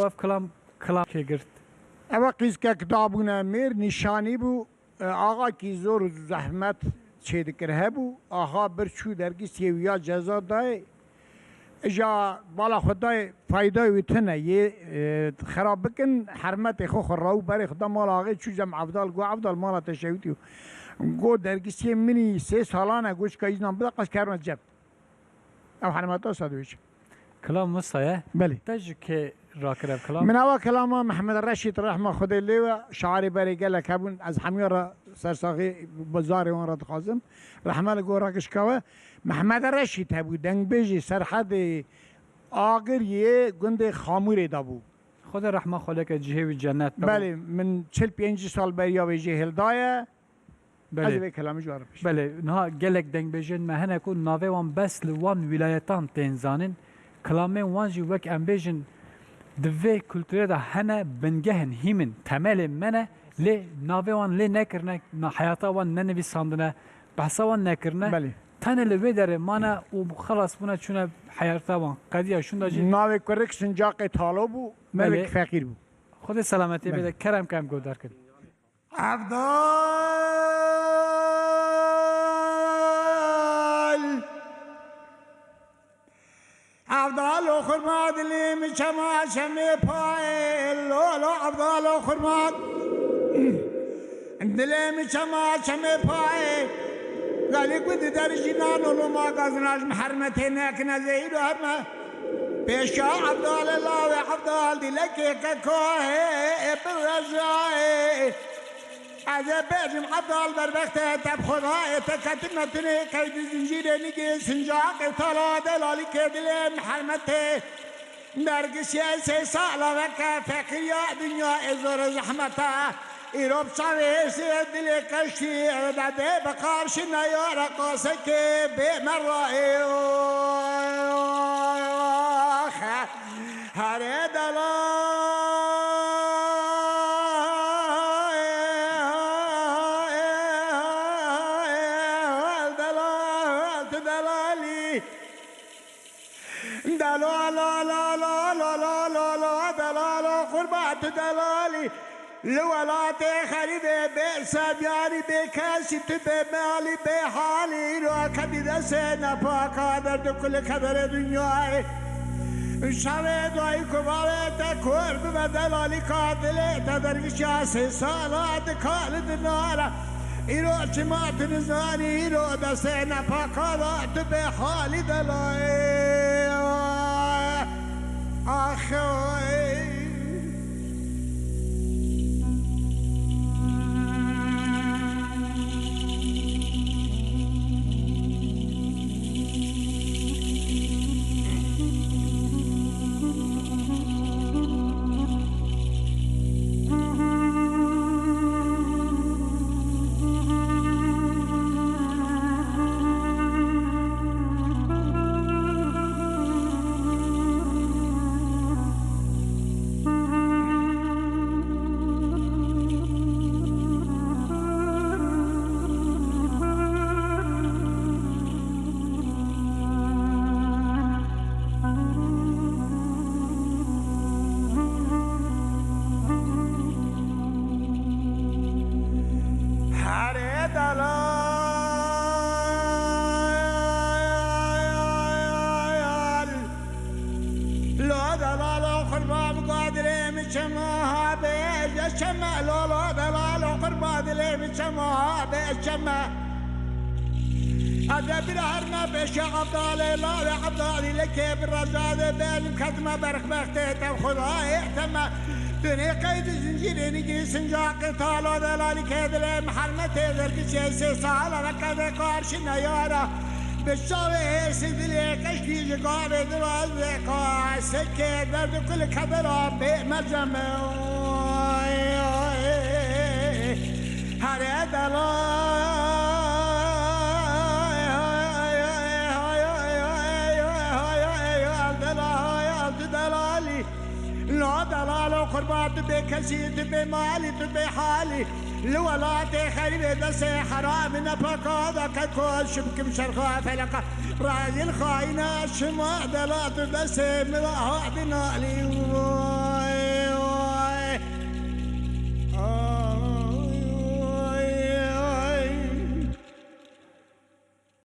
اف کلام که گرت اما قیز که کتابونه میر نشانی بو آقا کی زور و زحمت چه دکر هبو آقا برچو درگی سیویا جزا دای اجا بالا خدای فایده ویتنه یه خراب بکن حرمت خو خراو بری خدا مال آقا چو جمع عبدال گو عبدال مالا تشویتیو گو درگی سی منی 3 سالانه گوش که ایزنان بدا قصد کرمت جب او حرمت ها صدویش کلام مصایه بله تجو که را کرد کلام من اول کلام محمد رشید رحمه خدا لیو شعاری بری گله کبون از همه را سرساقی بزاری اون را تخازم رحمه گورا کشکاوه محمد رشید هبو دنگ بیجی سرحد آگر یه گند خاموری دابو خود رحمه خاله که جهوی جنت بله من 45 سال بریا بیجی هلدایه از بله به کلامی جوار پیش بله نه گلک دنگ بجن مهنه کو ناوه وان بس لوان ولایتان تنزانن کلامه وان جی وک امبیجن دوی کلتوره دا هنه بنگهن هیمن تمل منه لی ناوه وان لی نکرنه حیاتا وان ننوی ساندنه بحثا وان نکرنه بله تنه لوی داره مانه و خلاص بونه چونه حیاتا وان قدیه شون دا جی ناوی کرک سنجاق طالب بو بله. ملک فقیر بو خود سلامتی بله. بده کرم کم گودار کن عبدال و خرماد لیم چما شمی پای لولو عبدال و خرماد دلیم چما شمی پای قالی کود در جنان و ما قازناش محرمت نکن زید و هرما پیشا عبدال الله و عبدال دلکی ککوه برزای از بیرم عبدال بر وقت تب خدای تکتم نتونه کید زنجیر نگی سنجاق طلا دلالی که دل محرمت درگسی 3 سال وقت فقیر یا دنیا ازور زحمتا ایروب سوی سی دل کشتی داده بقارش نیار قاسه که به مرائي هر دلالي دلال قربات دلالي لولات خريدة بأساب ياري بكاسي تبي مالي بحالي رو كبيرة سنة فاقادر كل كبر دنياي شوه دعای کباره تکور به دلالی کادله تدرگی 6 سالات کال دنارا ایرو چمات نزانی ایرو دست نپاکارات به حالی دلای آخوی أدبر هرنا بش عبدال الله عبدالي لك بالرجال بين كتمة برخ بختي خداي احتمى دنيا قيد زنجير نجي سنجاق طالو دلالي كدل محرمتي ذرك 6 سال وكذا قارش نيارا بالشاوي سيدلي كشكي جقار دراز قاسك درد كل كبرى بمجمع هر دلال لا دلال قربات بكسي تبي مالي تبي حالي لولات خريب دس حرام نفقا كل شبك مشرخا فلقا راجل خاينة شما دلات دس مراها بنالي